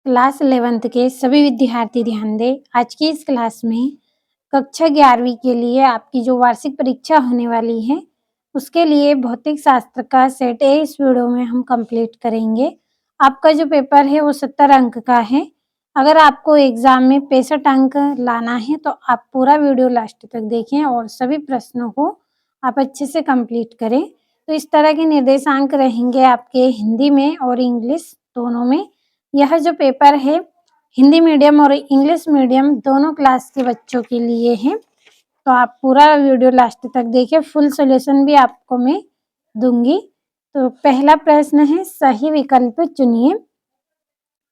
Class 11th के सभी विद्यार्थी ध्यान दें। आज की इस क्लास में कक्षा 11वीं के लिए आपकी जो वार्षिक परीक्षा होने वाली है, उसके लिए भौतिक शास्त्र का सेट ए इस वीडियो में हम कंप्लीट करेंगे। आपका जो पेपर है वो 70 अंक का है। अगर आपको एग्जाम में 65 अंक लाना है तो आप पूरा वीडियो लास्ट तक देखें और सभी प्रश्नों को आप अच्छे से कंप्लीट करें। तो इस तरह के निर्देशांक रहेंगे आपके हिंदी में और इंग्लिश दोनों में। यह जो पेपर है हिंदी मीडियम और इंग्लिश मीडियम दोनों क्लास के बच्चों के लिए है। तो आप पूरा वीडियो लास्ट तक देखिए, फुल सॉल्यूशन भी आपको मैं दूंगी। तो पहला प्रश्न है, सही विकल्प चुनिए।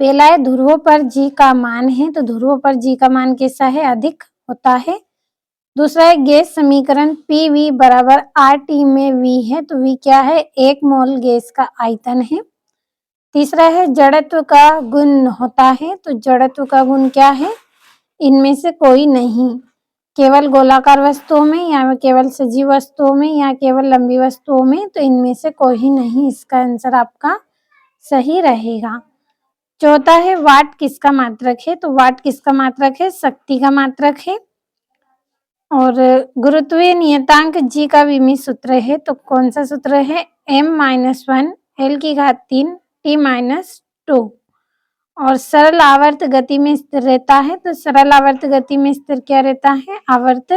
पहला है, ध्रुवों पर जी का मान है, तो ध्रुवों पर जी का मान कैसा है? अधिक होता है। दूसरा है, गैस समीकरण पी वी बराबर आर टी में वी है, तो वी क्या है? 1 मोल गैस का आयतन है। तीसरा है, जड़त्व का गुण होता है, तो जड़त्व का गुण क्या है? इनमें से कोई नहीं। केवल गोलाकार वस्तुओं में या केवल सजीव वस्तुओं में या केवल लंबी वस्तुओं में, तो इनमें से कोई नहीं। इसका आंसर आपका सही रहेगा। चौथा है, वाट किसका मात्रक है? तो वाट किसका मात्रक है? शक्ति का मात्रक है। और गुरुत्वीय नियतांक जी का विमीय सूत्र है, तो कौन सा सूत्र है? m-1 l3 t-2। और सरल आवर्त गति में स्थिर रहता है, तो सरल आवर्त गति में स्थिर क्या रहता है? आवर्त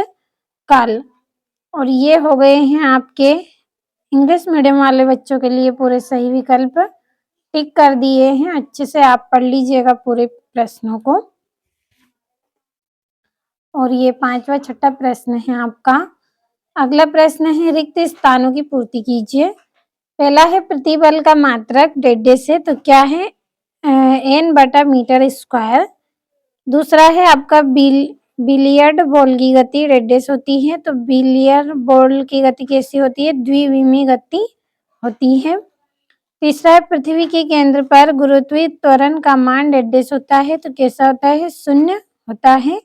काल। और ये हो गए हैं आपके इंग्लिश मीडियम वाले बच्चों के लिए पूरे सही विकल्प टिक कर दिए हैं। अच्छे से आप पढ़ लीजिएगा पूरे प्रश्नों को। और ये 5वां छठा प्रश्न है आपका। अगला प्रश्न है, रिक्त स्थानों की पूर्ति कीजिए। पहला है, प्रतिबल का मात्रक डेडेस है, तो क्या है? n/मीटर²। दूसरा है आपका बिलियर्ड बॉल की गति रेडियस होती है, तो बिलियर्ड बॉल की गति कैसी होती है? द्विविमीय गति होती है। तीसरा है, पृथ्वी के केंद्र पर गुरुत्वीय त्वरण का मान रेडियस होता है, तो कैसा होता है? 0 होता है।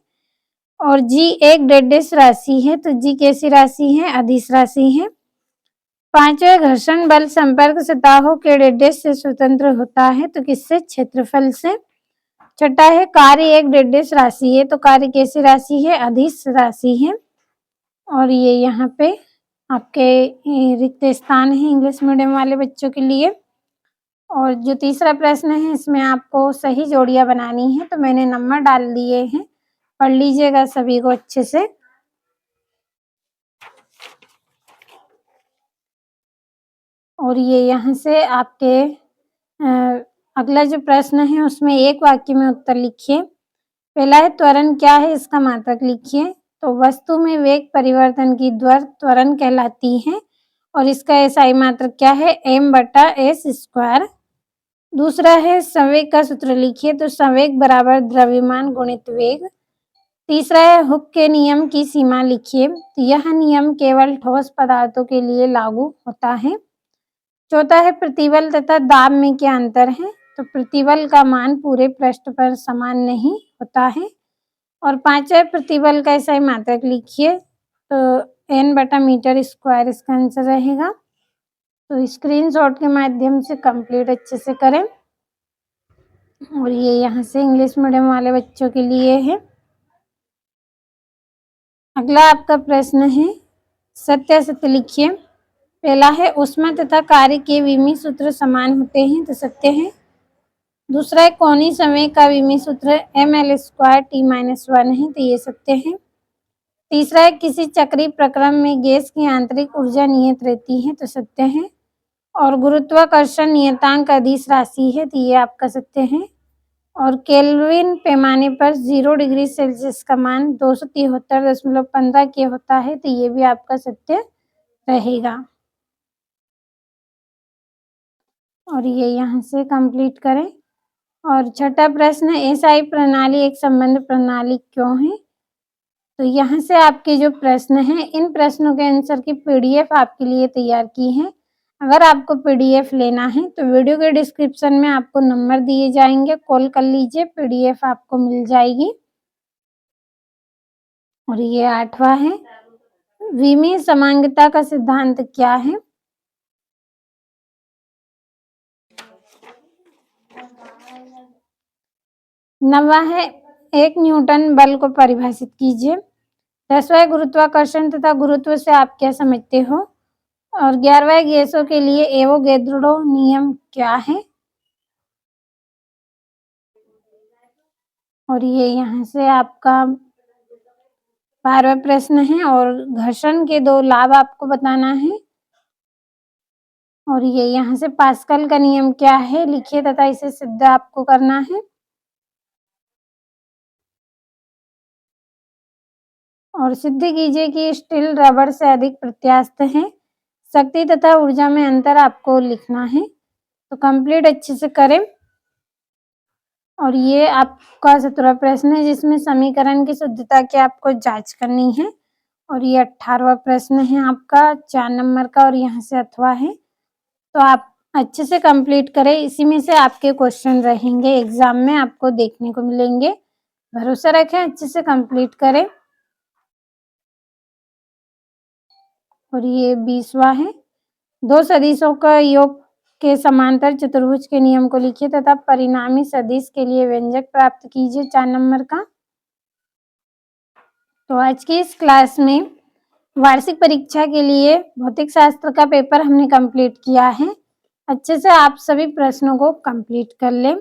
और जी एक रेडियस राशि है, तो जी कैसी राशि है? अदिश राशि है। पांचवें, घर्षण बल संपर्क सतहों के रेडियस से स्वतंत्र होता है, तो किससे? क्षेत्रफल से। छठा है, कार्य एक रेडियस राशि है, तो कार्य कैसी राशि है? अदिश राशि है। और ये यहाँ पे आपके रिक्त स्थान है इंग्लिश मीडियम वाले बच्चों के लिए। और जो तीसरा प्रश्न है, इसमें आपको सही जोड़ियां बनानी है, तो मैंने नंबर डाल दिए हैं, पढ़ लीजिएगा सभी को अच्छे से। और ये यहाँ से आपके अगला जो प्रश्न है उसमें एक वाक्य में उत्तर लिखिए। पहला है, त्वरण क्या है? इसका मात्रक लिखिए। तो वस्तु में वेग परिवर्तन की दर त्वरण कहलाती है और इसका एसआई मात्रक क्या है? m/s²। दूसरा है, संवेग का सूत्र लिखिए। तो संवेग बराबर द्रव्यमान गुणित वेग। तीसरा है, हुक के नियम की सीमा लिखिए। तो यह नियम केवल ठोस पदार्थों के लिए लागू होता है। चौथा है, प्रतिबल तथा दाब में क्या अंतर है? तो प्रतिबल का मान पूरे पृष्ठ पर समान नहीं होता है। और पांचवा, प्रतिबल का एसआई मात्रक लिखिए। तो n/मीटर² इसका आंसर रहेगा। तो स्क्रीनशॉट के माध्यम से कंप्लीट अच्छे से करें। और ये यहाँ से इंग्लिश मीडियम वाले बच्चों के लिए है। अगला आपका प्रश्न है, सत्य असत्य लिखिए। पहला है, ऊष्मा तथा कार्य के विमीय सूत्र समान होते हैं, तो सत्य है। दूसरा है, कोणीय संवेग का विमीय सूत्र ml² t-1 है, तो ये सत्य है। तीसरा है, किसी चक्रीय प्रक्रम में गैस की आंतरिक ऊर्जा नियत रहती है, तो सत्य है। और गुरुत्वाकर्षण नियतांक अदिश राशि है, तो ये आपका सत्य है। और केल्विन पैमाने पर 0 डिग्री सेल्सियस का मान 273.15 के होता है, तो ये भी आपका सत्य रहेगा। और ये यहाँ से कंप्लीट करें। और छठा प्रश्न, एसआई प्रणाली एक संबंध प्रणाली क्यों है? तो यहाँ से आपके जो प्रश्न हैं, इन प्रश्नों के आंसर की पीडीएफ आपके लिए तैयार की है। अगर आपको पीडीएफ लेना है तो वीडियो के डिस्क्रिप्शन में आपको नंबर दिए जाएंगे, कॉल कर लीजिए, पीडीएफ आपको मिल जाएगी। और ये 8वां है, विमीय समांगता का सिद्धांत क्या है? 9वां है 1 न्यूटन बल को परिभाषित कीजिए। 10वां गुरुत्वाकर्षण तथा गुरुत्व से आप क्या समझते हो? और 11वां गैसों के लिए एवोगैड्रो नियम क्या है? और ये यहाँ से आपका 12वां प्रश्न है और घर्षण के 2 लाभ आपको बताना है। और ये यहाँ से पास्कल का नियम क्या है लिखिए तथा इसे सिद्ध आपको करना है। और सिद्ध कीजिए कि स्टील रबड़ से अधिक प्रत्यास्थ है। शक्ति तथा ऊर्जा में अंतर आपको लिखना है, तो कंप्लीट अच्छे से करें। और ये आपका 17वां प्रश्न है जिसमें समीकरण की शुद्धता की आपको जांच करनी है। और ये 18वां प्रश्न है आपका 4 नंबर का और यहाँ से अथवा है, तो आप अच्छे से कंप्लीट करें। इसी में से आपके क्वेश्चन रहेंगे, एग्जाम में आपको देखने को मिलेंगे। भरोसा रखें, अच्छे से कंप्लीट करें। और ये 20वां है 2 सदिशों का योग के समांतर चतुर्भुज के नियम को लिखिए तथा परिणामी सदिश के लिए व्यंजक प्राप्त कीजिए 4 नंबर का। तो आज की इस क्लास में वार्षिक परीक्षा के लिए भौतिक शास्त्र का पेपर हमने कंप्लीट किया है। अच्छे से आप सभी प्रश्नों को कंप्लीट कर लें।